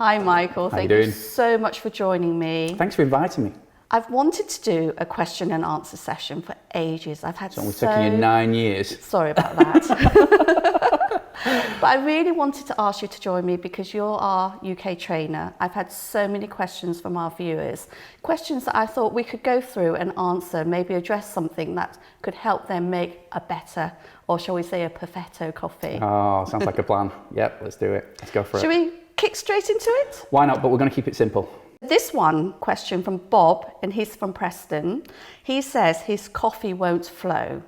Hi, Michael. Thank you so much for joining me. Thanks for inviting me. I've wanted to do a question and answer session for ages. I've had It's taken you 9 years. Sorry about that. But I really wanted to ask you to join me because you're our UK trainer. I've had so many questions from our viewers. Questions that I thought we could go through and answer, maybe address something that could help them make a better, or shall we say a perfetto coffee. Oh, sounds like a plan. Yep, let's do it. Let's go for it. Should we kick straight into it? Why not? But we're going to keep it simple. This one question from Bob, and he's from Preston. He says his coffee won't flow.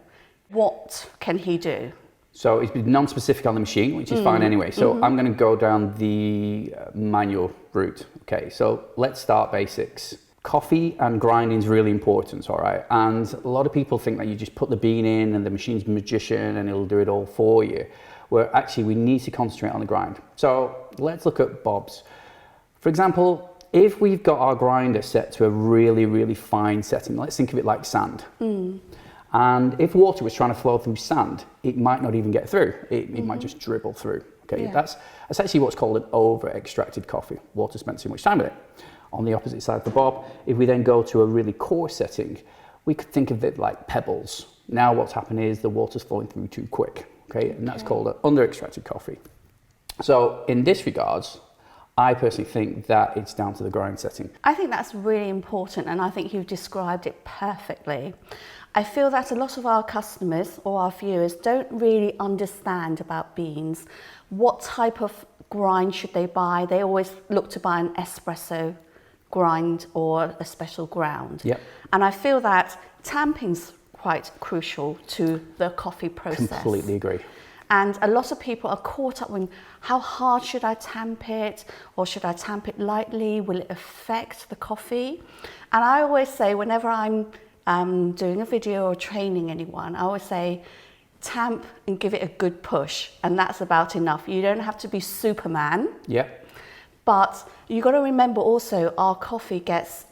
What can he do? So it's non-specific on the machine, which is fine anyway. So I'm going to go down the manual route. Okay, so let's start basics. Coffee and grinding is really important, all right? And a lot of people think that you just put the bean in and the machine's a magician and it'll do it all for you. Where actually we need to concentrate on the grind. So let's look at Bob's. For example, if we've got our grinder set to a really, really fine setting, let's think of it like sand. And if water was trying to flow through sand, it might not even get through. It might just dribble through. Okay, that's actually what's called an over-extracted coffee. Water spent too much time with it. On the opposite side for Bob, if we then go to a really coarse setting, we could think of it like pebbles. Now what's happening is the water's flowing through too quick. Okay, and that's called an under-extracted coffee. So in this regards, I personally think that it's down to the grind setting. I think that's really important, and I think you've described it perfectly. I feel that a lot of our customers or our viewers don't really understand about beans. What type of grind should they buy? They always look to buy an espresso grind or a special ground. And I feel that tamping's quite crucial to the coffee process. Completely agree. And a lot of people are caught up in how hard should I tamp it, or should I tamp it lightly? Will it affect the coffee? And I always say, whenever I'm doing a video or training anyone, I always say, tamp and give it a good push, and that's about enough. You don't have to be Superman. But you got to remember also, our coffee gets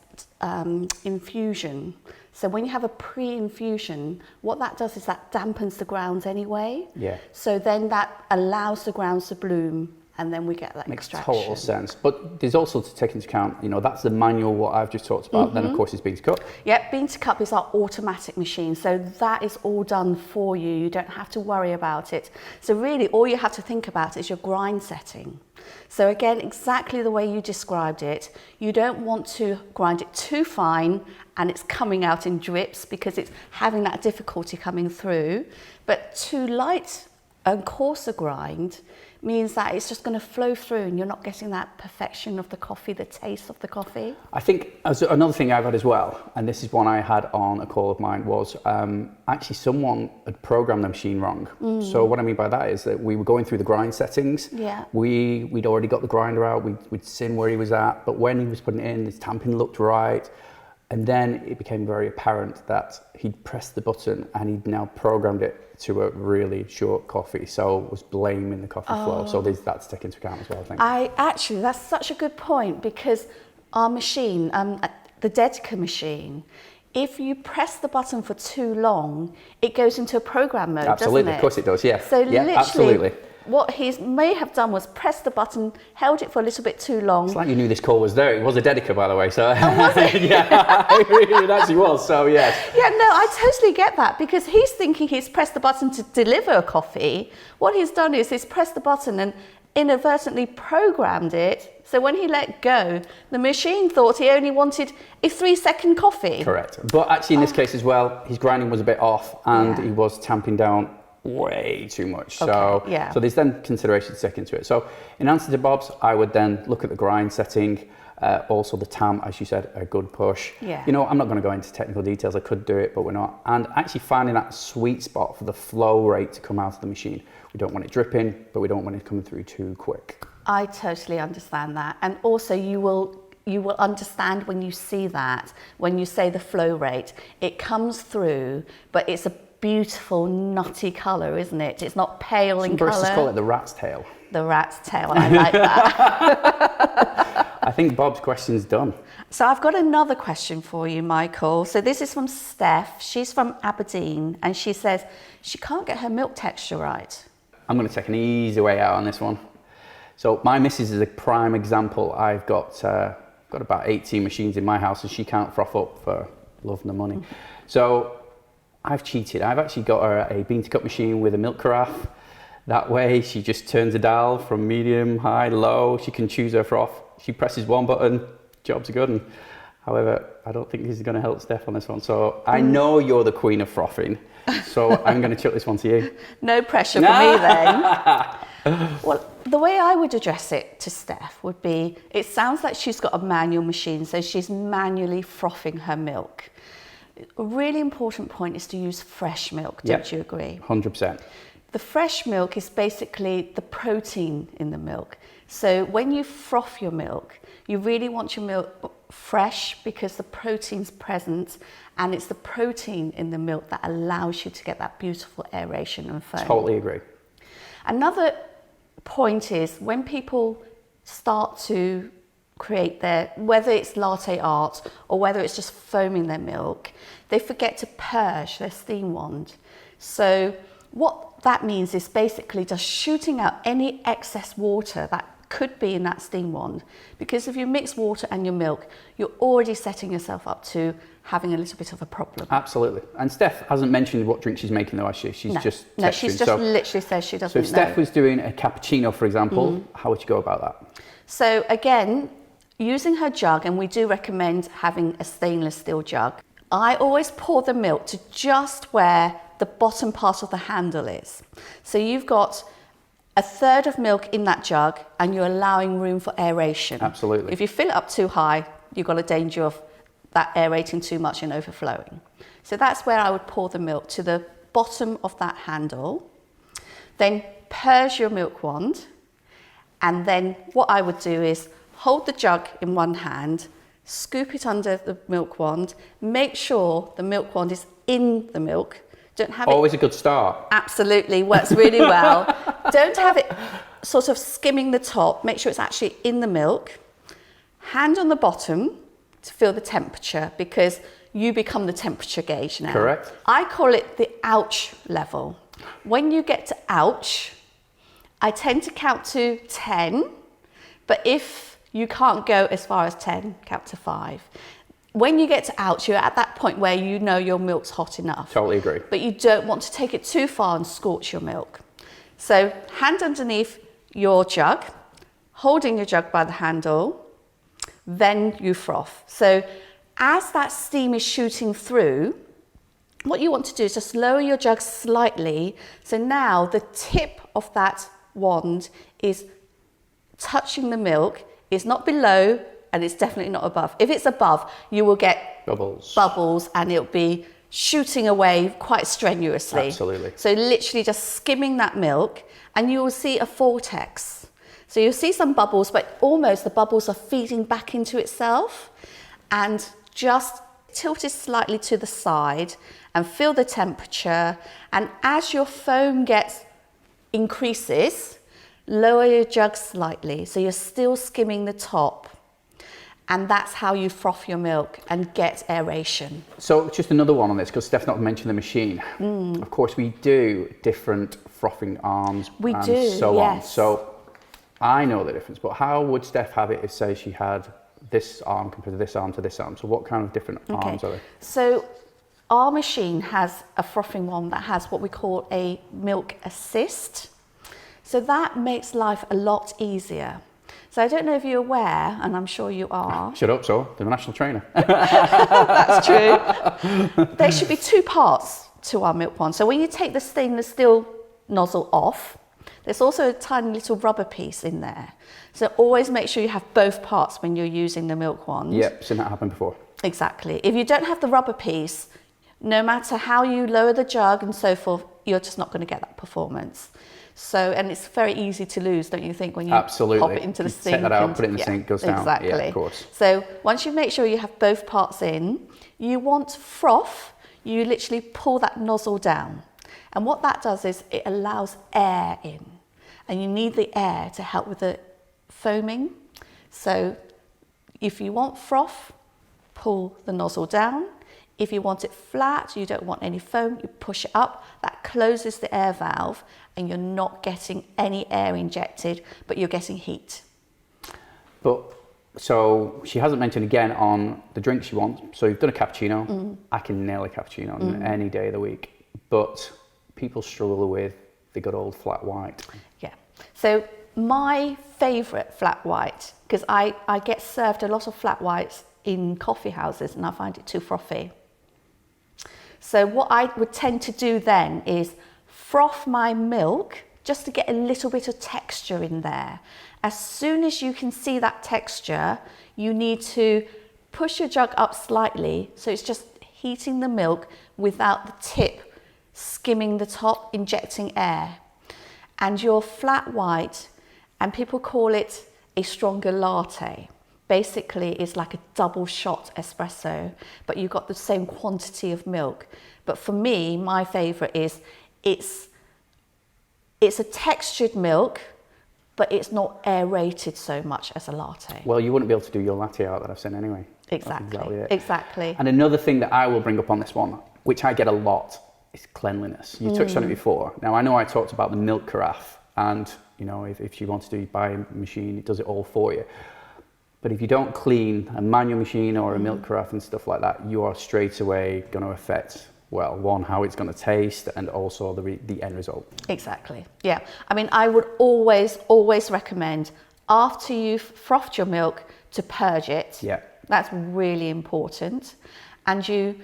infusion. So when you have a pre-infusion, what that does is that dampens the grounds anyway. So then that allows the grounds to bloom, and then we get that extraction. Makes total sense. But there's also to take into account, you know, that's the manual, what I've just talked about. Then of course it's bean to cup. Bean to cup is our automatic machine. So that is all done for you. You don't have to worry about it. So really all you have to think about is your grind setting. So again, exactly the way you described it, you don't want to grind it too fine and it's coming out in drips because it's having that difficulty coming through. But too light and coarser grind means that it's just going to flow through and you're not getting that perfection of the coffee, the taste of the coffee. I think another thing I've had as well, and this is one I had on a call of mine, was actually someone had programmed the machine wrong. So what I mean by that is that we were going through the grind settings. We'd already got the grinder out, we'd seen where he was at, but when he was putting it in, his tamping looked right. And then it became very apparent that he'd pressed the button and he'd now programmed it to a really short coffee. So was blaming the coffee flow. So there's that to take into account as well, I think. That's such a good point, because our machine, the Dedica machine, if you press the button for too long, it goes into a program mode, Absolutely, doesn't it? Of course it does, yes. So literally, absolutely. What he may have done was press the button, held it for a little bit too long. It's like you knew this call was there. It was a Dedica, by the way. So was it? Yeah, it actually was. So yes. Yeah, no, I totally get that, because he's thinking he's pressed the button to deliver a coffee. What he's done is he's pressed the button and inadvertently programmed it. So when he let go, the machine thought he only wanted a 3-second coffee. Correct. But actually in this case as well, his grinding was a bit off and he was tamping down way too much. So there's then consideration to take into it. So in answer to Bob's, I would then look at the grind setting, also the tamp, as you said, a good push. You know, I'm not going to go into technical details. I could do it, but we're not. And actually finding that sweet spot for the flow rate to come out of the machine. We don't want it dripping, but we don't want it coming through too quick. I totally understand that. And also you will understand when you see that, when you say the flow rate, it comes through, but it's a beautiful nutty colour, isn't it? It's not pale in colour. Some baristas call it the rat's tail. The rat's tail, I like that. I think Bob's question's done. So I've got another question for you, Michael. So this is from Steph. She's from Aberdeen, and she says she can't get her milk texture right. I'm going to take an easy way out on this one. So my missus is a prime example. I've got about 18 machines in my house and she can't froth up for love nor money. So I've cheated. I've actually got her a bean to cup machine with a milk carafe. That way she just turns a dial from medium, high, low. She can choose her froth. She presses one button, job's a good one. However, I don't think this is going to help Steph on this one. So I know you're the queen of frothing. So I'm going to chuck this one to you. No pressure for me then. Well, the way I would address it to Steph would be, it sounds like she's got a manual machine, so she's manually frothing her milk. A really important point is to use fresh milk, don't you agree? 100%. The fresh milk is basically the protein in the milk. So when you froth your milk, you really want your milk fresh because the protein's present, and it's the protein in the milk that allows you to get that beautiful aeration and foam. Totally agree. Another point is when people start to create their, whether it's latte art or whether it's just foaming their milk, they forget to purge their steam wand. So what that means is basically just shooting out any excess water that could be in that steam wand, because if you mix water and your milk, you're already setting yourself up to having a little bit of a problem. Absolutely. And Steph hasn't mentioned what drink she's making though, has she? She's just No, she's just literally says she doesn't know. So if Steph was doing a cappuccino, for example, how would you go about that? So again, using her jug, and we do recommend having a stainless steel jug, I always pour the milk to just where the bottom part of the handle is. So you've got a third of milk in that jug and you're allowing room for aeration. Absolutely. If you fill it up too high, you've got a danger of that aerating too much and overflowing. So that's where I would pour the milk, to the bottom of that handle. Then purge your milk wand. And then what I would do is hold the jug in one hand, scoop it under the milk wand, make sure the milk wand is in the milk. Don't have Always a good start. Absolutely, works really well. Don't have it sort of skimming the top. Make sure it's actually in the milk. Hand on the bottom to feel the temperature, because you become the temperature gauge now. Correct. I call it the ouch level. When you get to ouch, I tend to count to 10, but if you can't go as far as 10, count to 5. When you get to ouch, you're at that point where you know your milk's hot enough. Totally agree. But you don't want to take it too far and scorch your milk. So hand underneath your jug, holding your jug by the handle, then you froth. So as that steam is shooting through, what you want to do is just lower your jug slightly. So now the tip of that wand is touching the milk. It's not below, and it's definitely not above. If it's above, you will get bubbles and it'll be shooting away quite strenuously. Absolutely. So literally just skimming that milk, and you will see a vortex. So you'll see some bubbles, but almost the bubbles are feeding back into itself, and just tilt it slightly to the side and feel the temperature. And as your foam increases, lower your jug slightly. So you're still skimming the top. And that's how you froth your milk and get aeration. So just another one on this, because Steph not mentioned the machine. Of course, we do different frothing arms on. So I know the difference, but how would Steph have it if, say, she had this arm compared to this arm to this arm? So what kind of different arms are they? So our machine has a frothing one that has what we call a milk assist. So that makes life a lot easier. So I don't know if you're aware, and I'm sure you are. Shut up, so they're a national trainer. That's true. There should be two parts to our milk wand. So when you take the stainless steel nozzle off, there's also a tiny little rubber piece in there. So always make sure you have both parts when you're using the milk wand. Yep, seen that happen before. Exactly. If you don't have the rubber piece, no matter how you lower the jug and so forth, you're just not going to get that performance. So, and it's very easy to lose, don't you think, when you pop it into the sink? Take that out, put it in the sink, goes down. Exactly. Yeah, of course. So once you make sure you have both parts in, you want froth, you literally pull that nozzle down. And what that does is it allows air in. And you need the air to help with the foaming. So if you want froth, pull the nozzle down. If you want it flat, you don't want any foam, you push it up, that closes the air valve and you're not getting any air injected, but you're getting heat. But, so she hasn't mentioned again on the drink she wants. So you've done a cappuccino. I can nail a cappuccino on any day of the week, but people struggle with the good old flat white. Yeah, so my favourite flat white, because I get served a lot of flat whites in coffee houses and I find it too frothy. So what I would tend to do then is froth my milk just to get a little bit of texture in there. As soon as you can see that texture, you need to push your jug up slightly so it's just heating the milk without the tip skimming the top, injecting air. And your flat white, and people call it a stronger latte, basically is like a double shot espresso, but you've got the same quantity of milk. But for me, my favourite is it's a textured milk, but it's not aerated so much as a latte. Well, you wouldn't be able to do your latte art that I've seen anyway. Exactly, exactly. And another thing that I will bring up on this one, which I get a lot, is cleanliness. You touched on it before. Now, I know I talked about the milk carafe, and you know, if you want to buy a machine, it does it all for you. But if you don't clean a manual machine or a milk carafe and stuff like that, you are straight away going to affect, well, one, how it's going to taste, and also the end result. Exactly, yeah. I mean, I would always recommend, after you've frothed your milk, to purge it. Yeah. That's really important. And you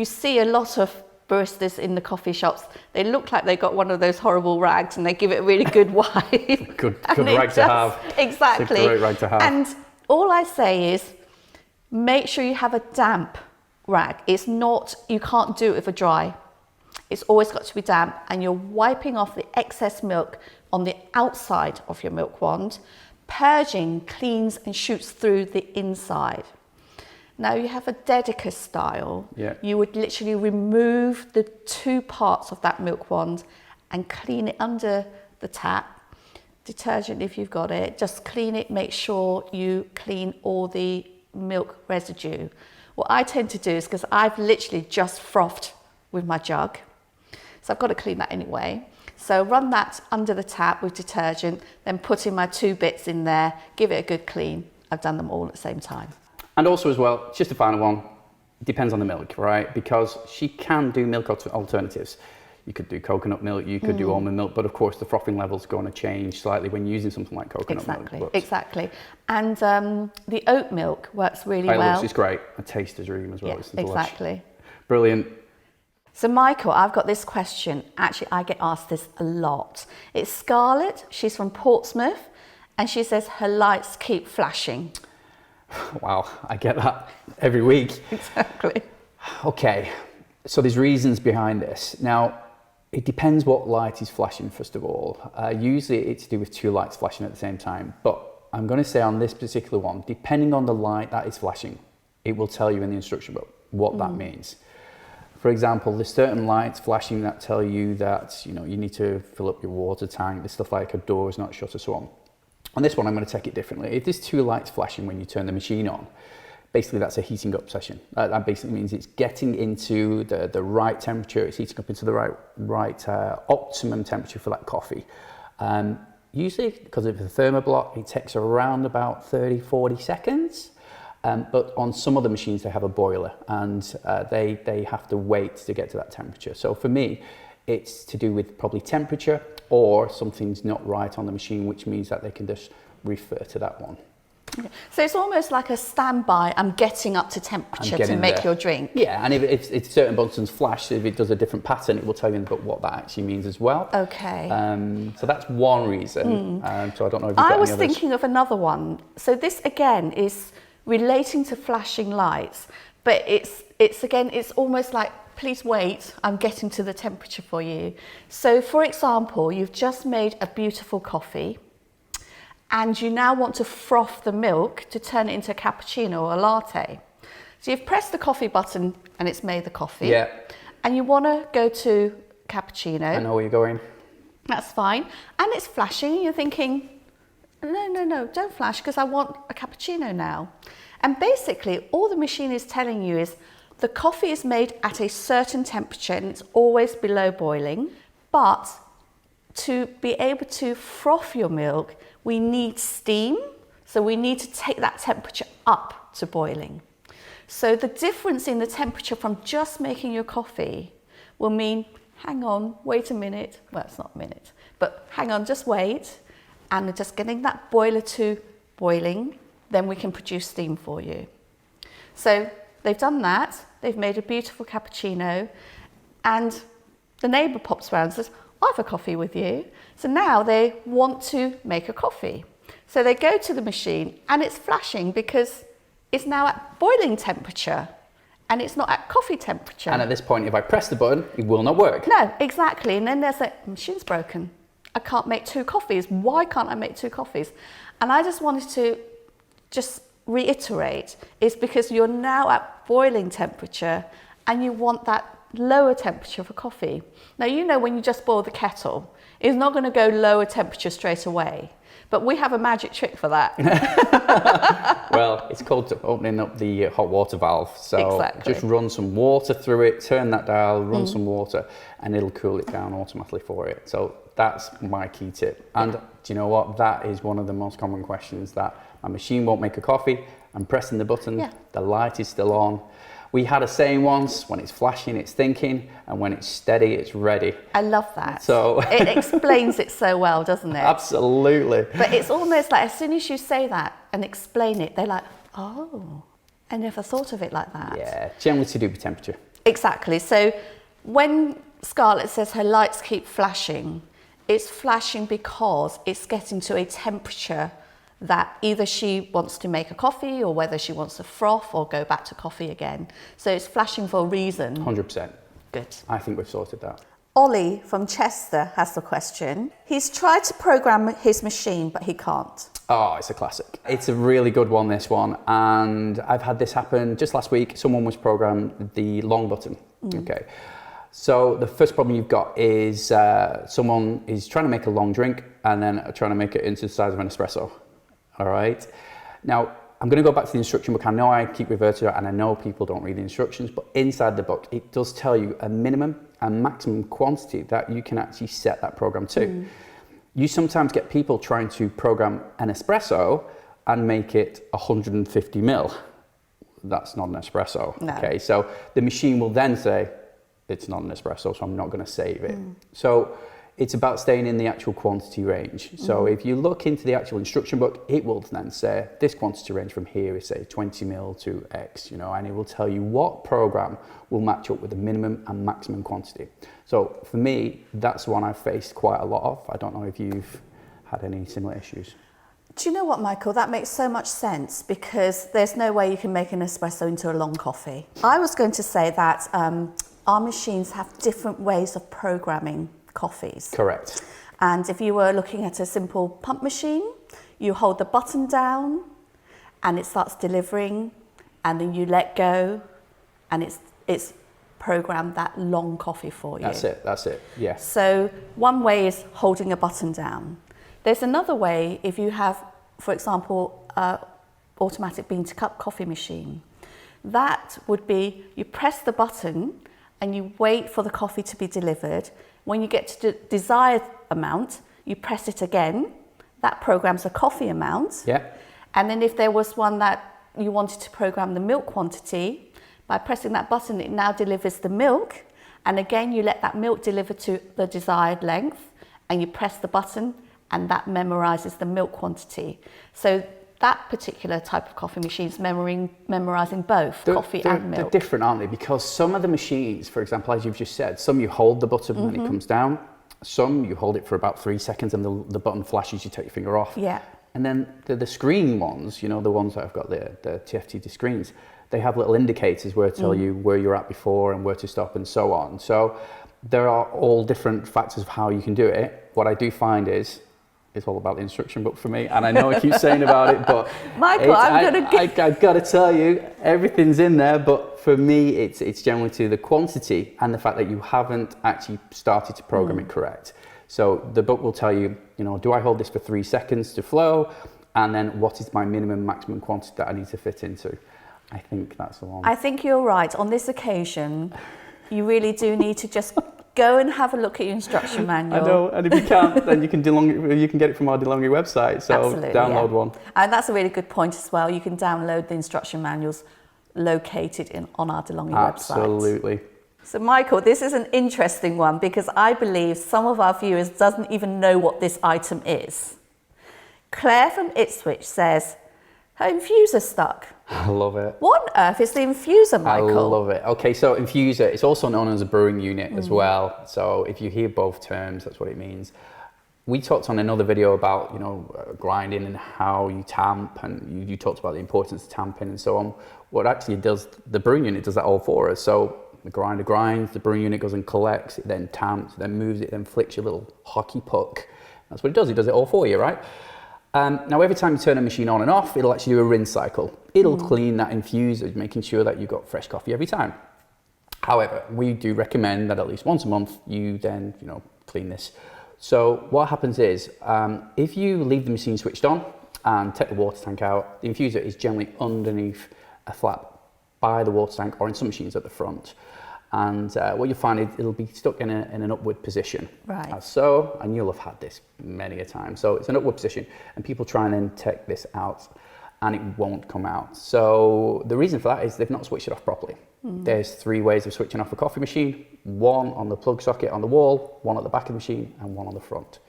see a lot of baristas in the coffee shops, they look like they got one of those horrible rags and they give it a really good wipe. good rag to have. Exactly. It's a great rag to have. And all I say is, make sure you have a damp rag. It's not, you can't do it with a dry. It's always got to be damp, and you're wiping off the excess milk on the outside of your milk wand. Purging cleans and shoots through the inside. Now you have a Dedica style, you would literally remove the two parts of that milk wand and clean it under the tap. Detergent if you've got it, just clean it, make sure you clean all the milk residue. What I tend to do is, because I've literally just frothed with my jug, so I've got to clean that anyway. So run that under the tap with detergent, then put in my 2 bits in there, give it a good clean. I've done them all at the same time. And also as well, just a final one, depends on the milk, right? Because she can do milk alternatives. You could do coconut milk, you could do almond milk, but of course the frothing level's going to change slightly when using something like coconut milk. Exactly. And the oat milk works really well. It's great. A taste is really as well. Yeah, it's exactly. Brilliant. So Michael, I've got this question. Actually, I get asked this a lot. It's Scarlett, she's from Portsmouth, and she says her lights keep flashing. Wow, I get that every week. Exactly. Okay, so there's reasons behind this. Now, it depends what light is flashing, first of all. Usually it's to do with 2 lights flashing at the same time, but I'm going to say on this particular one, depending on the light that is flashing, it will tell you in the instruction book what that means. For example, there's certain lights flashing that tell you that, you know, you need to fill up your water tank. There's stuff like a door is not shut or so on. On this one, I'm going to take it differently. If there's 2 lights flashing when you turn the machine on, basically that's a heating up session. That basically means it's getting into the right temperature. It's heating up into the right optimum temperature for that coffee. Usually, because of the thermoblock, it takes around about 30-40 seconds. But on some other machines, they have a boiler, and they have to wait to get to that temperature. So for me, it's to do with probably temperature, or something's not right on the machine, which means that they can just refer to that one. Okay. So it's almost like a standby, I'm getting up to temperature to make your drink. Yeah, and if certain buttons flash, if it does a different pattern, it will tell you in the book what that actually means as well. Okay. So that's one reason. So I don't know if you've got any others. I was thinking of another one. So this again is relating to flashing lights, but it's again, it's almost like, please wait, I'm getting to the temperature for you. So for example, you've just made a beautiful coffee and you now want to froth the milk to turn it into a cappuccino or a latte. So you've pressed the coffee button and it's made the coffee. Yeah. And you want to go to cappuccino. I know where you're going. That's fine. And it's flashing and you're thinking, no, don't flash because I want a cappuccino now. And basically all the machine is telling you is, The coffee is made at a certain temperature and it's always below boiling, but to be able to froth your milk, we need steam. So we need to take that temperature up to boiling. So the difference in the temperature from just making your coffee will mean, hang on, wait a minute. Well, it's not a minute, but hang on, just wait. And just getting that boiler to boiling, then we can produce steam for you. So they've done that. They've made a beautiful cappuccino. And the neighbour pops around and says, I'll have a coffee with you. So now they want to make a coffee. So they go to the machine and it's flashing because it's now at boiling temperature and it's not at coffee temperature. And at this point, if I press the button, it will not work. No, exactly. And then there's like, machine's broken. I can't make 2 coffees. Why can't I make 2 coffees? And I just wanted to just reiterate, it's because you're now at boiling temperature and you want that lower temperature for coffee. Now, you know, when you just boil the kettle, it's not going to go lower temperature straight away. But we have a magic trick for that. Well, it's called opening up the hot water valve. So exactly. Just run some water through it, turn that dial, run some water, and it'll cool it down automatically for it. So that's my key tip. And do you know what? That is one of the most common questions, that my machine won't make a coffee. I'm pressing the button, the light is still on. We had a saying once, when it's flashing, it's thinking, and when it's steady, it's ready. I love that. So it explains it so well, doesn't it? Absolutely. But it's almost like as soon as you say that and explain it, they're like, oh, I never thought of it like that. Yeah, generally to do with temperature. Exactly. So when Scarlett says her lights keep flashing, it's flashing because it's getting to a temperature that either she wants to make a coffee or whether she wants to froth or go back to coffee again. So it's flashing for a reason. 100%. Good. I think we've sorted that. Ollie from Chester has the question. He's tried to program his machine, but he can't. Oh, it's a classic. It's a really good one, this one. And I've had this happen just last week. Someone was programmed the long button. Okay. So the first problem you've got is someone is trying to make a long drink and then trying to make it into the size of an espresso. All right. Now, I'm going to go back to the instruction book. I know I keep reverting to it and I know people don't read the instructions, but inside the book, it does tell you a minimum and maximum quantity that you can actually set that program to. You sometimes get people trying to program an espresso and make it 150 mil. That's not an espresso. No. Okay. So the machine will then say, it's not an espresso, so I'm not going to save it. So it's about staying in the actual quantity range. So if you look into the actual instruction book, it will then say this quantity range from here is say 20 mil to X, and it will tell you what program will match up with the minimum and maximum quantity. So for me, that's one I've faced quite a lot of. I don't know if you've had any similar issues. Do you know what, Michael? That makes so much sense because there's no way you can make an espresso into a long coffee. I was going to say that our machines have different ways of programming coffees. Correct. And if you were looking at a simple pump machine, you hold the button down and it starts delivering, and then you let go and it's programmed that long coffee for you. That's it, yeah. So one way is holding a button down. There's another way if you have, for example, automatic bean to cup coffee machine. That would be you press the button and you wait for the coffee to be delivered. When you get to the desired amount, you press it again. That programs a coffee amount. Yeah. And then if there was one that you wanted to program the milk quantity, by pressing that button, it now delivers the milk. And again, you let that milk deliver to the desired length and you press the button and that memorizes the milk quantity. So that particular type of coffee machine is memorizing both coffee and milk. They're different, aren't they? Because some of the machines, for example, as you've just said, some you hold the button when it comes down, some you hold it for about 3 seconds and the button flashes, you take your finger off. Yeah. And then the screen ones, the ones that have got the TFT screens, they have little indicators where tell you where you're at before and where to stop and so on. So there are all different factors of how you can do it. What I do find is, it's all about the instruction book for me, and I know I keep saying about it, but Michael, I've got to tell you, everything's in there. But for me, it's generally to the quantity and the fact that you haven't actually started to program it correct. So the book will tell you, do I hold this for 3 seconds to flow, and then what is my minimum, maximum quantity that I need to fit into? I think that's the one. I think you're right. On this occasion, you really do need to just go and have a look at your instruction manual. I know, and if you can't, then you can get it from our DeLonghi website. So Absolutely, download one. And that's a really good point as well. You can download the instruction manuals located on our DeLonghi website. Absolutely. So Michael, this is an interesting one because I believe some of our viewers doesn't even know what this item is. Claire from Ipswich says, her infuser stuck. I love it. What on earth is the infuser, Michael? I love it. Okay, so infuser, it's also known as a brewing unit as well. So if you hear both terms, that's what it means. We talked on another video about, grinding and how you tamp, and you talked about the importance of tamping and so on. What actually does, the brewing unit does that all for us. So the grinder grinds, the brewing unit goes and collects, it then tamps, then moves it, then flicks your little hockey puck. That's what it does it all for you, right? Now every time you turn a machine on and off, it'll actually do a rinse cycle. It'll clean that infuser, making sure that you've got fresh coffee every time. However, we do recommend that at least once a month, you then, clean this. So what happens is, if you leave the machine switched on and take the water tank out, the infuser is generally underneath a flap by the water tank, or in some machines at the front. And what you'll find is it'll be stuck in an upward position. Right. And you'll have had this many a time. So it's an upward position, and people try and then take this out, and it won't come out. So the reason for that is they've not switched it off properly. There's 3 ways of switching off a coffee machine: one on the plug socket on the wall, one at the back of the machine, and one on the front.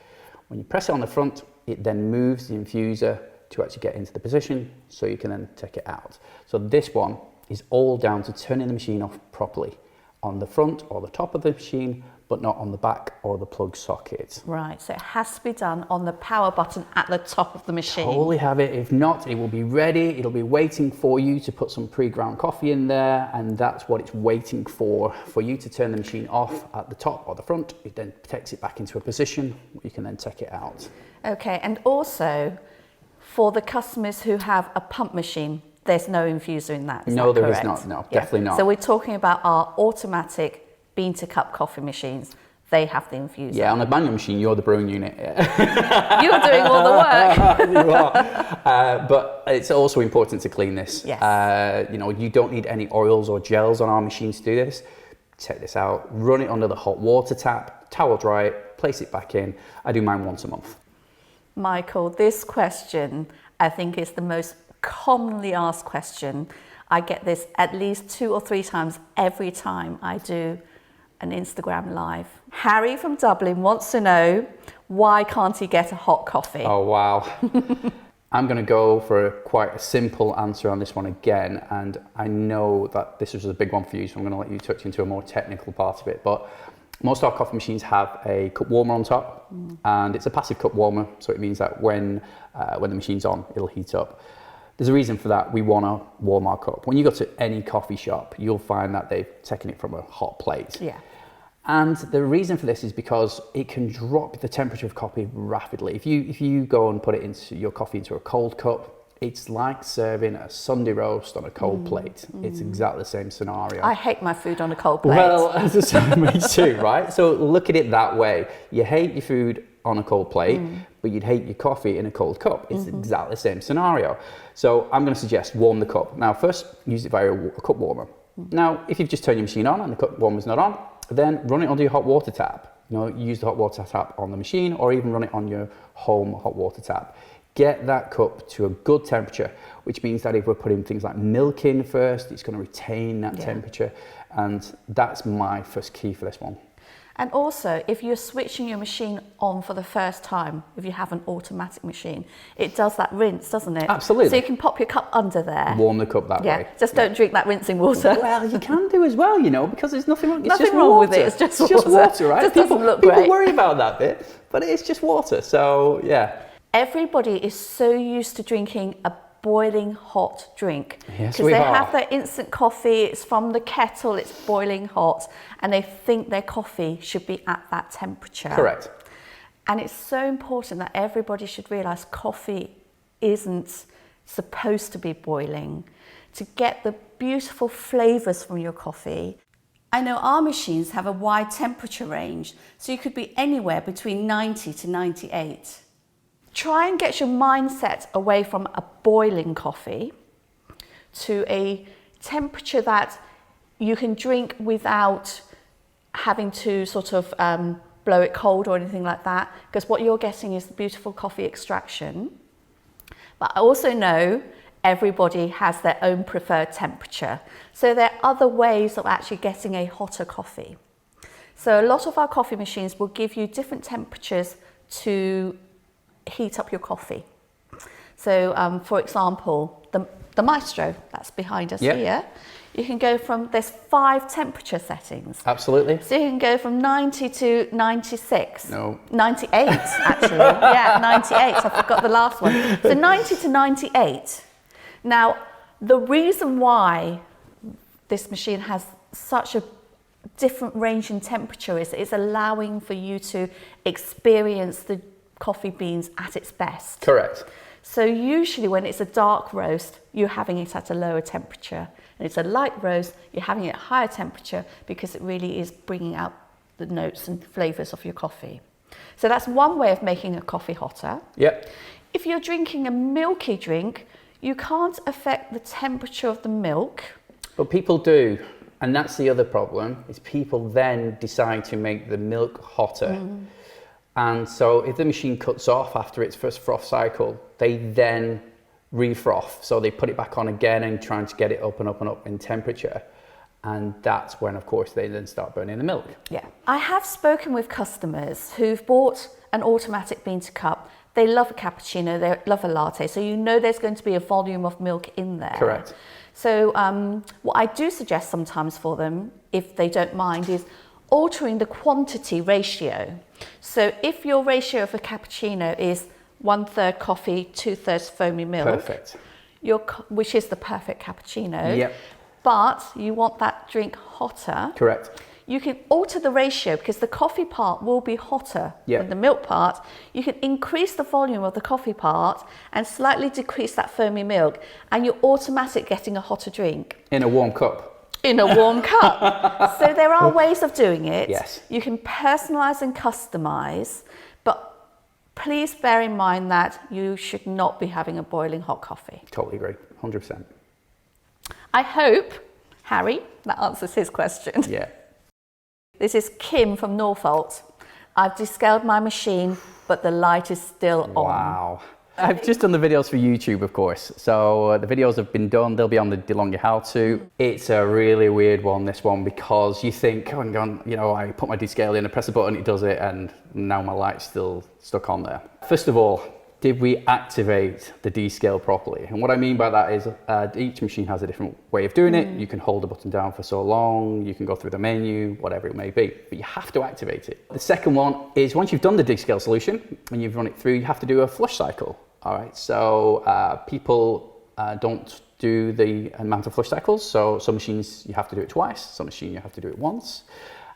When you press it on the front, it then moves the infuser to actually get into the position, so you can then take it out. So this one is all down to turning the machine off properly on the front or the top of the machine, but not on the back or the plug socket. Right, so it has to be done on the power button at the top of the machine. Totally have it. If not, it will be ready. It'll be waiting for you to put some pre-ground coffee in there, and that's what it's waiting for you to turn the machine off at the top or the front. It then takes it back into a position where you can then take it out. Okay, and also for the customers who have a pump machine, there's no infuser in that. No, there correct? is not. No, definitely not. So we're talking about our automatic bean to cup coffee machines. They have the infuser. Yeah, on a manual machine, you're the brewing unit. You're doing all the work. You are. But it's also important to clean this. Yes. You don't need any oils or gels on our machines to do this. Take this out, run it under the hot water tap, towel dry it, place it back in. I do mine once a month. Michael, this question, I think, is the most commonly asked question. I get this at least 2 or 3 times every time I do an Instagram live. Harry from Dublin wants to know, why can't he get a hot coffee? Oh, wow. I'm going to go for quite a simple answer on this one again, and I know that this was a big one for you, so I'm going to let you touch into a more technical part of it. But most of our coffee machines have a cup warmer on top, and it's a passive cup warmer, so it means that when the machine's on, it'll heat up. There's a reason for that. We want to warm our cup. When you go to any coffee shop, you'll find that they've taken it from a hot plate. Yeah. And the reason for this is because it can drop the temperature of coffee rapidly. If you go and put it into your coffee into a cold cup, it's like serving a Sunday roast on a cold plate. It's exactly the same scenario. I hate my food on a cold plate. Well, me too, right? So look at it that way. You hate your food on a cold plate, but you'd hate your coffee in a cold cup. It's exactly the same scenario. So I'm going to suggest warm the cup. Now, first, use it via a cup warmer. Now, if you've just turned your machine on and the cup warmer's not on, then run it under your hot water tap. Use the hot water tap on the machine, or even run it on your home hot water tap. Get that cup to a good temperature, which means that if we're putting things like milk in first, it's going to retain that temperature. And that's my first key for this one. And also, if you're switching your machine on for the first time, if you have an automatic machine, it does that rinse, doesn't it? Absolutely. So you can pop your cup under there. Warm the cup that way. Just don't drink that rinsing water. Well, you can do as well, because there's nothing wrong. It's Nothing just wrong water. with it. It's just water, right? It just doesn't look people great. worry about that bit, but it's just water. So yeah. Everybody is so used to drinking a boiling hot drink. Yes, because we they are. have their instant coffee, it's from the kettle, it's boiling hot, and they think their coffee should be at that temperature. Correct. And it's so important that everybody should realise coffee isn't supposed to be boiling. To get the beautiful flavours from your coffee, I know our machines have a wide temperature range, so you could be anywhere between 90 to 98. Try and get your mindset away from a boiling coffee to a temperature that you can drink without having to sort of blow it cold or anything like that, because what you're getting is the beautiful coffee extraction. But I also know everybody has their own preferred temperature. So there are other ways of actually getting a hotter coffee. So a lot of our coffee machines will give you different temperatures to heat up your coffee. So for example, the Maestro that's behind us here, you can go from, there's 5 temperature settings. Absolutely. So you can go from 90 to 96. No. 98 actually. Yeah, 98. I forgot the last one. So 90 to 98. Now, the reason why this machine has such a different range in temperature is it's allowing for you to experience the coffee beans at its best. Correct. So usually when it's a dark roast, you're having it at a lower temperature. And it's a light roast, you're having it at a higher temperature because it really is bringing out the notes and flavours of your coffee. So that's one way of making a coffee hotter. Yep. If you're drinking a milky drink, you can't affect the temperature of the milk. But people do. And that's the other problem, is people then decide to make the milk hotter. And so if the machine cuts off after its first froth cycle, they then refroth. So they put it back on again and trying to get it up and up and up in temperature. And that's when, of course, they then start burning the milk. Yeah. I have spoken with customers who've bought an automatic bean to cup. They love a cappuccino, they love a latte. So you know there's going to be a volume of milk in there. Correct. So what I do suggest sometimes for them, if they don't mind, is altering the quantity ratio. So if your ratio of a cappuccino is 1/3 coffee, 2/3 foamy milk, Perfect. Which is the perfect cappuccino, Yep. but you want that drink hotter, Correct. you can alter the ratio because the coffee part will be hotter Yep. than the milk part. You can increase the volume of the coffee part and slightly decrease that foamy milk, and you're automatic getting a hotter drink. In a warm cup. In a warm cup. So there are ways of doing it. Yes. You can personalize and customize, but please bear in mind that you should not be having a boiling hot coffee. Totally agree. 100%. I hope, Harry, that answers his question. Yeah. This is Kim from Norfolk. I've descaled my machine, but the light is still on. Wow. I've just done the videos for YouTube, of course. So the videos have been done. They'll be on the DeLonghi how-to. It's a really weird one, this one, because you think, oh, you know, I put my descale in, I press a button, it does it, and now my light's still stuck on there. First of all, did we activate the descale properly? And what I mean by that is each machine has a different way of doing it. You can hold the button down for so long, you can go through the menu, whatever it may be, but you have to activate it. The second one is once you've done the descale solution and you've run it through, you have to do a flush cycle. All right, so people don't do the amount of flush cycles. So some machines you have to do it twice, some machine you have to do it once.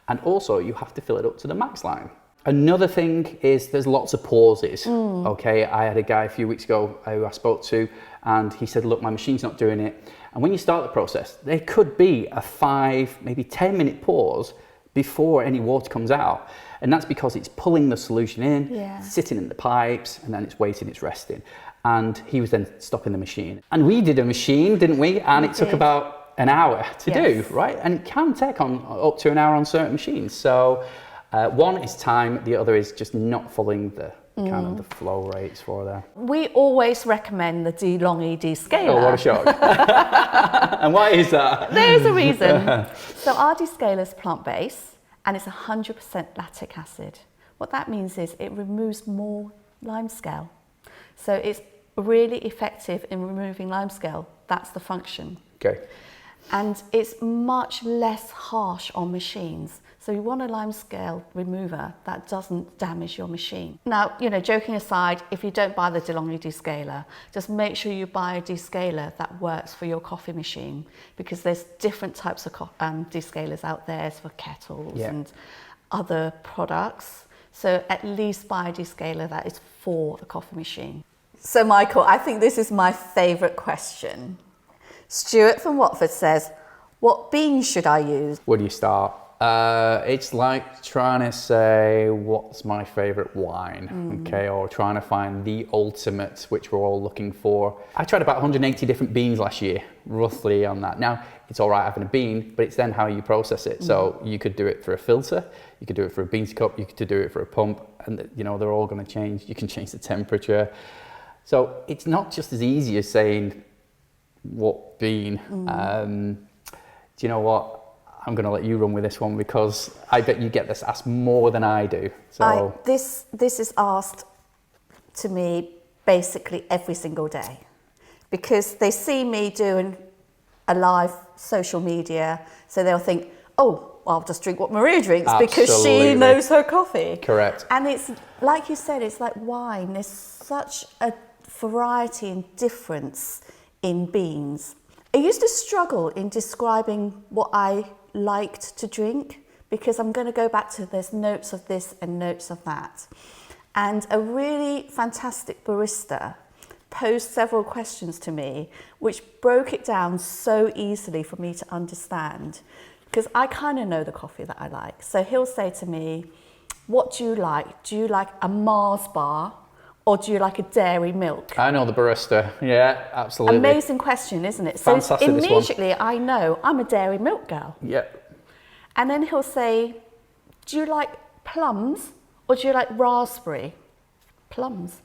And also you have to fill it up to the max line. Another thing is there's lots of pauses. Okay, I had a guy a few weeks ago who I spoke to and he said, look, my machine's not doing it. And when you start the process, there could be a 5, maybe 10-minute pause before any water comes out. And that's because it's pulling the solution in, sitting in the pipes, and then it's waiting, it's resting. And he was then stopping the machine. And we did a machine, didn't we? And it took about an hour to do, right? And it can take up to an hour on certain machines. So one is time, the other is just not following the kind of the flow rates for there. We always recommend the DeLonghi descaler. Oh, what a shock. And why is that? There is a reason. So our descaler is plant-based and it's 100% lactic acid. What that means is it removes more limescale. So it's really effective in removing limescale. That's the function. Okay. And it's much less harsh on machines. So you want a limescale remover that doesn't damage your machine. Now, you know, joking aside, if you don't buy the DeLonghi descaler, just make sure you buy a descaler that works for your coffee machine, because there's different types of descalers out there for kettles and other products. So at least buy a descaler that is for the coffee machine. So Michael, I think this is my favourite question. Stuart from Watford says, what beans should I use? Where do you start? It's like trying to say, what's my favorite wine? Okay, or trying to find the ultimate, which we're all looking for. I tried about 180 different beans last year, roughly on that. Now, it's all right having a bean, but it's then how you process it. So you could do it through a filter, you could do it through a beans cup, you could do it for a pump, and you know, they're all going to change. You can change the temperature. So it's not just as easy as saying what bean. Do you know what? I'm going to let you run with this one because I bet you get this asked more than I do. So this is asked to me basically every single day because they see me doing a live social media, so they'll think, oh, I'll just drink what Maria drinks because she knows her coffee. Correct. And it's like you said, it's like wine. There's such a variety and difference in beans. I used to struggle in describing what I liked to drink because I'm going to go back to there's notes of this and notes of that. And a really fantastic barista posed several questions to me which broke it down so easily for me to understand because I kind of know the coffee that I like. So he'll say to me, what do you like? Do you like a Mars bar or do you like a dairy milk? I know the barista. Yeah, absolutely. Amazing question, isn't it? Fantastic, so immediately I know I'm a dairy milk girl. Yeah. And then he'll say, do you like plums or do you like raspberry? Plums.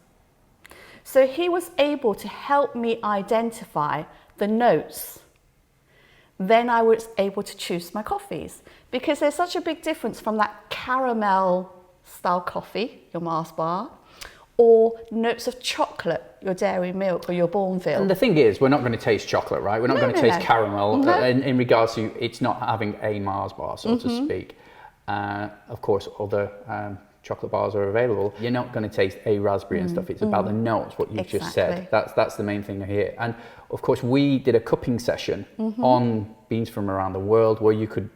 So he was able to help me identify the notes. Then I was able to choose my coffees because there's such a big difference from that caramel style coffee, your Mars bar, or notes of chocolate, your dairy milk or your Bourneville. And the thing is, we're not going to taste chocolate, right? We're not going to taste caramel in regards to it's not having a Mars bar, so to speak. Of course, other chocolate bars are available. You're not going to taste a raspberry and stuff. It's about the notes, what you've just said. That's the main thing here. And of course, we did a cupping session on beans from around the world where you could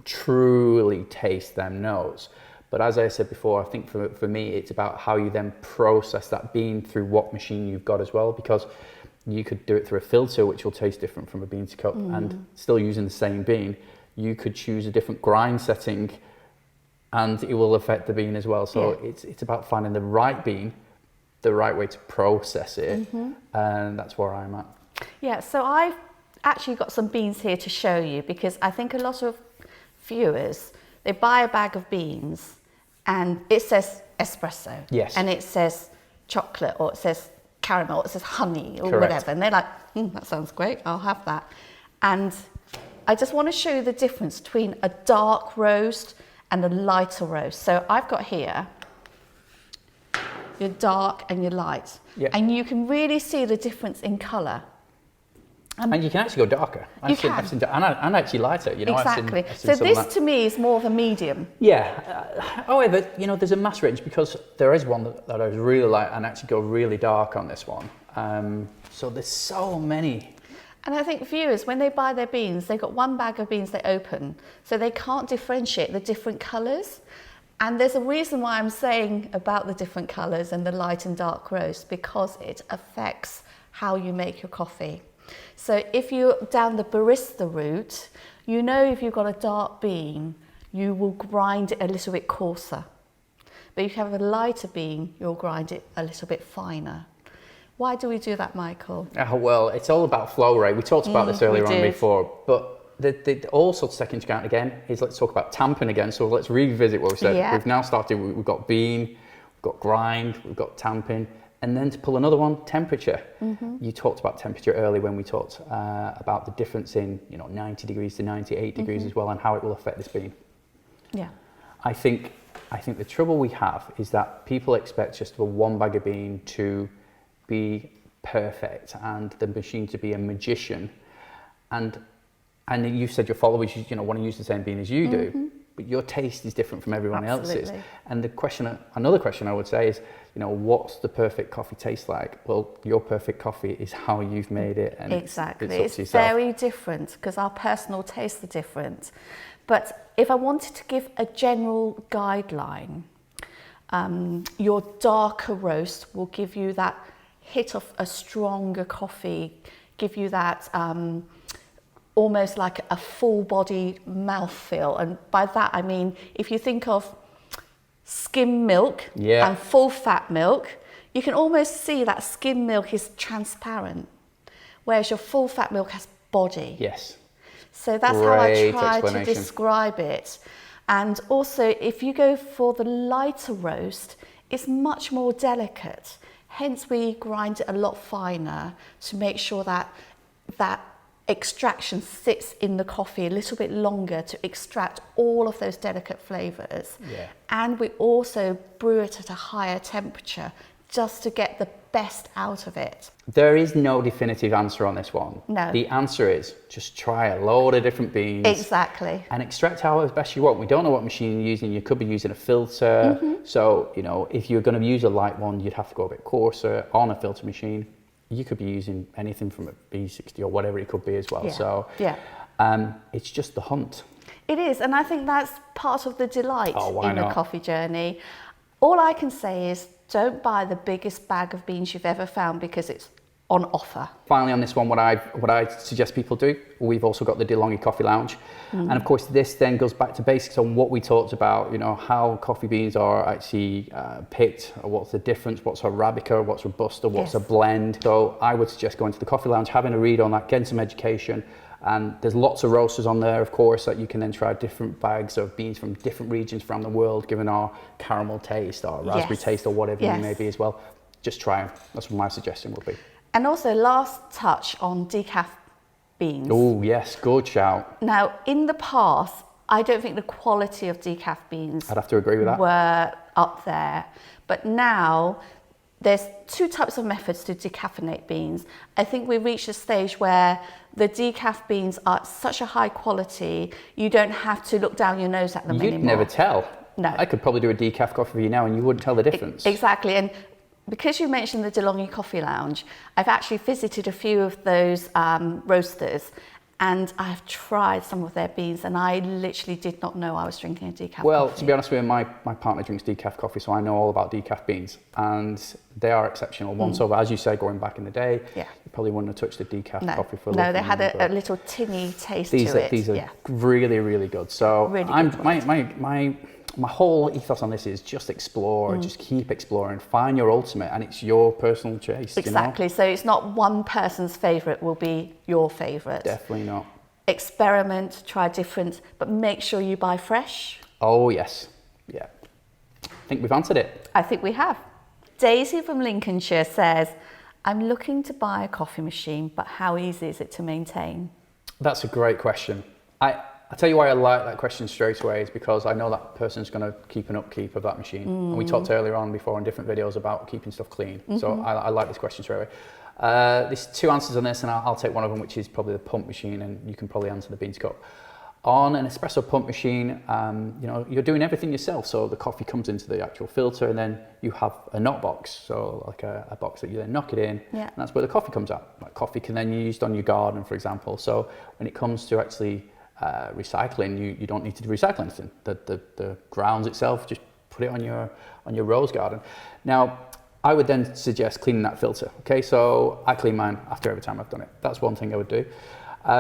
truly taste them notes. But as I said before, I think for me, it's about how you then process that bean through what machine you've got as well, because you could do it through a filter, which will taste different from a bean to cup, and still using the same bean. You could choose a different grind setting and it will affect the bean as well. So it's about finding the right bean, the right way to process it, and that's where I'm at. Yeah, so I've actually got some beans here to show you because I think a lot of viewers, they buy a bag of beans and it says espresso, and it says chocolate, or it says caramel, or it says honey, or whatever, and they're like, that sounds great, I'll have that. And I just want to show you the difference between a dark roast and a lighter roast. So I've got here your dark and your light, and you can really see the difference in colour. And you can actually go darker. I've seen, and actually lighter. You know, exactly. I've seen so this to me is more of a medium. Yeah. However, you know, there's a mass range because there is one that I really like and actually go really dark on this one. So there's so many. And I think viewers, when they buy their beans, they've got one bag of beans they open, so they can't differentiate the different colours. And there's a reason why I'm saying about the different colours and the light and dark roast, because it affects how you make your coffee. So if you're down the barista route, you know if you've got a dark bean, you will grind it a little bit coarser. But if you have a lighter bean, you'll grind it a little bit finer. Why do we do that, Michael? Well, it's all about flow rate. We talked about this earlier on before, but the also to take into account again is let's talk about tamping again. So let's revisit what we said. We've now started, we've got bean, we've got grind, we've got tamping. And then to pull another one, temperature. You talked about temperature earlier when we talked about the difference in 90 degrees to 98 degrees as well, and how it will affect this bean. Yeah. I think the trouble we have is that people expect just for one bag of bean to be perfect and the machine to be a magician. And you said your followers want to use the same bean as you do, but your taste is different from everyone else's. And another question I would say is, what's the perfect coffee taste like? Well, your perfect coffee is how you've made it. And it's very different because our personal tastes are different. But if I wanted to give a general guideline, your darker roast will give you that hit of a stronger coffee, give you that almost like a full body mouthfeel. And by that, I mean, if you think of skim milk and full fat milk, you can almost see that skim milk is transparent, whereas your full fat milk has body. Yes. So that's how I try to describe it. And also, if you go for the lighter roast, it's much more delicate. Hence, we grind it a lot finer to make sure that that extraction sits in the coffee a little bit longer to extract all of those delicate flavours. Yeah. And we also brew it at a higher temperature just to get the best out of it. There is no definitive answer on this one. No. The answer is just try a load of different beans. Exactly. And extract how as best you want. We don't know what machine you're using. You could be using a filter. So, you know, if you're going to use a light one, you'd have to go a bit coarser on a filter machine. You could be using anything from a B60 or whatever it could be as well. Yeah. So it's just the hunt. It is, and I think that's part of the delight in not? the coffee journey. All I can say is don't buy the biggest bag of beans you've ever found because it's on offer. Finally, on this one, what I suggest people do, we've also got the DeLonghi Coffee Lounge. And of course, this then goes back to basics on what we talked about, you know, how coffee beans are actually picked, what's the difference, what's Arabica, what's Robusta, what's a blend. So I would suggest going to the Coffee Lounge, having a read on that, getting some education. And there's lots of roasters on there, of course, that you can then try different bags of beans from different regions around the world, given our caramel taste, our raspberry taste, or whatever you may be as well. Just try them. That's what my suggestion would be. And also, last touch on decaf beans. Oh, yes, good shout. Now, in the past, I don't think the quality of decaf beans I'd have to agree with that. were up there. But now, there's two types of methods to decaffeinate beans. I think we've reached a stage where the decaf beans are such a high quality, you don't have to look down your nose at them anymore. You'd never tell. No. I could probably do a decaf coffee for you now and you wouldn't tell the difference. Exactly. And because you mentioned the DeLonghi Coffee Lounge, I've actually visited a few of those roasters, and I've tried some of their beans, and I literally did not know I was drinking a decaf coffee. Well, to be honest with you, my partner drinks decaf coffee, so I know all about decaf beans, and they are exceptional. Once over, as you say, going back in the day, you probably wouldn't have touched a decaf coffee for a No, they had a little tinny taste to it. These are really, really good. So Really my whole ethos on this is just explore, just keep exploring, find your ultimate, and it's your personal taste. Exactly. You know? So it's not one person's favourite will be your favourite. Definitely not. Experiment, try different, but make sure you buy fresh. Oh yes, yeah. I think we've answered it. I think we have. Daisy from Lincolnshire says, I'm looking to buy a coffee machine, but how easy is it to maintain? That's a great question. I'll tell you why I like that question straight away is because I know that person's going to keep an upkeep of that machine. And we talked earlier on before in different videos about keeping stuff clean. So I like this question straight away. There's two answers on this, and I'll take one of them, which is probably the pump machine, and you can probably answer the beans cup. On an espresso pump machine, you know, you're doing everything yourself. So the coffee comes into the actual filter, and then you have a knock box. So like a box that you then knock it in, and that's where the coffee comes out. That coffee can then be used on your garden, for example. So when it comes to actually recycling, you don't need to recycle anything. The grounds itself, just put it on your rose garden. Now, I would then suggest cleaning that filter. Okay, so I clean mine after every time I've done it. That's one thing I would do.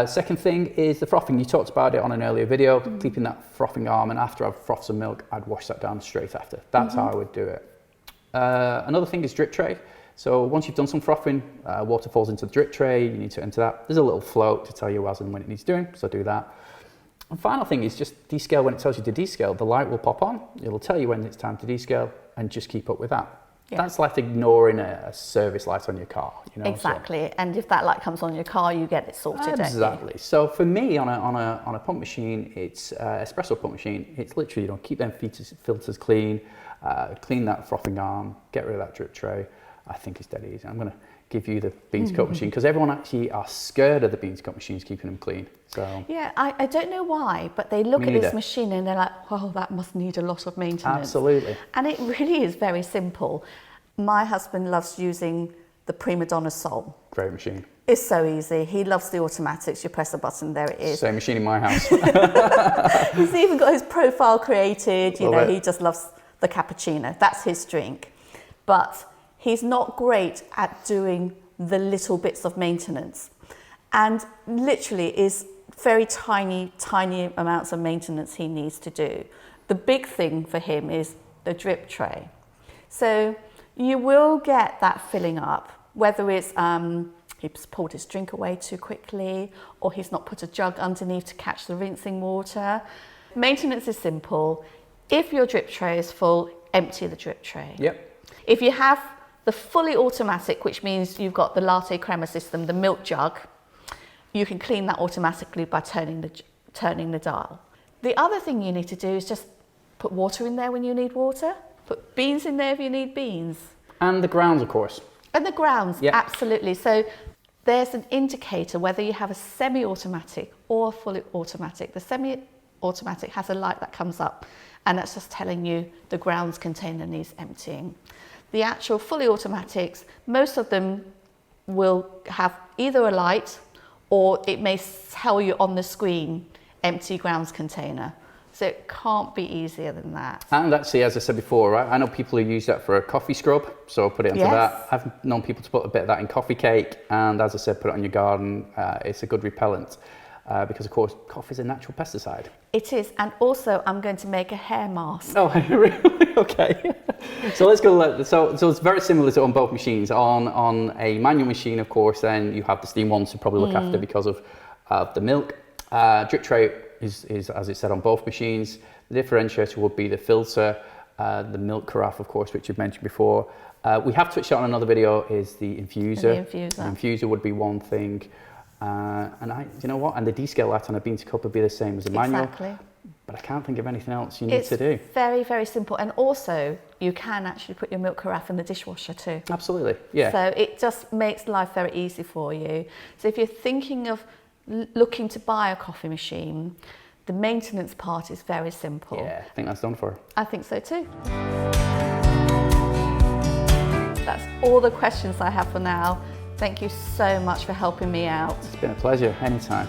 Second thing is the frothing. You talked about it on an earlier video, keeping that frothing arm, and after I've frothed some milk, I'd wash that down straight after. That's how I would do it. Another thing is drip tray. So once you've done some frothing, water falls into the drip tray, you need to enter that. There's a little float to tell you as and when it needs doing, so do that. And final thing is just descale when it tells you to descale. The light will pop on, it'll tell you when it's time to descale, and just keep up with that. That's like ignoring a service light on your car, you know. Exactly, so, and if that light comes on your car, you get it sorted. Exactly. So for me, on a pump machine, it's espresso pump machine. It's literally, you know, keep them filters clean, clean that frothing arm, get rid of that drip tray. I think it's dead easy. I'm going to give you the beans cup machine because everyone actually are scared of the beans cup machines keeping them clean. So yeah, I don't know why, but they look at this machine and they're like, oh, that must need a lot of maintenance. Absolutely. And it really is very simple. My husband loves using the Prima Donna Sol. Great machine. It's so easy. He loves the automatics. You press a button, there it is. Same machine in my house. He's even got his profile created. You know, he just loves the cappuccino. That's his drink. But he's not great at doing the little bits of maintenance, and literally is very tiny amounts of maintenance he needs to do. The big thing for him is the drip tray. So you will get that filling up, whether it's he's poured his drink away too quickly, or he's not put a jug underneath to catch the rinsing water. Maintenance is simple. If your drip tray is full, empty the drip tray. Yep. If you have the fully automatic, which means you've got the latte crema system, the milk jug, you can clean that automatically by turning the dial. The other thing you need to do is just put water in there when you need water, put beans in there if you need beans. And the grounds, of course. And the grounds, yep. Absolutely. So there's an indicator whether you have a semi-automatic or a fully automatic. The semi-automatic has a light that comes up, and that's just telling you the grounds container needs emptying. The actual fully automatics, most of them will have either a light or it may tell you on the screen, empty grounds container. So it can't be easier than that. And actually, as I said before, right, I know people who use that for a coffee scrub, so put it into that. I've known people to put a bit of that in coffee cake, and as I said, put it on your garden. It's a good repellent because, of course, coffee is a natural pesticide. It is, and also I'm going to make a hair mask. Oh, really? Okay. So let's go. So it's very similar to on both machines. On a manual machine, of course, then you have the steam ones to probably look after because of the milk. Drip tray is, as it said, on both machines. The differentiator would be the filter, the milk carafe, of course, which you've mentioned before. We have touched on another video is the infuser. The infuser would be one thing. And you know what? And the descale light on a bean to cup would be the same as the manual. Exactly. But I can't think of anything else you need to do. It's very, very simple. And also, you can actually put your milk carafe in the dishwasher too. Absolutely, yeah. So it just makes life very easy for you. So if you're thinking of looking to buy a coffee machine, the maintenance part is very simple. Yeah, I think that's done for. I think so too. That's all the questions I have for now. Thank you so much for helping me out. It's been a pleasure, anytime.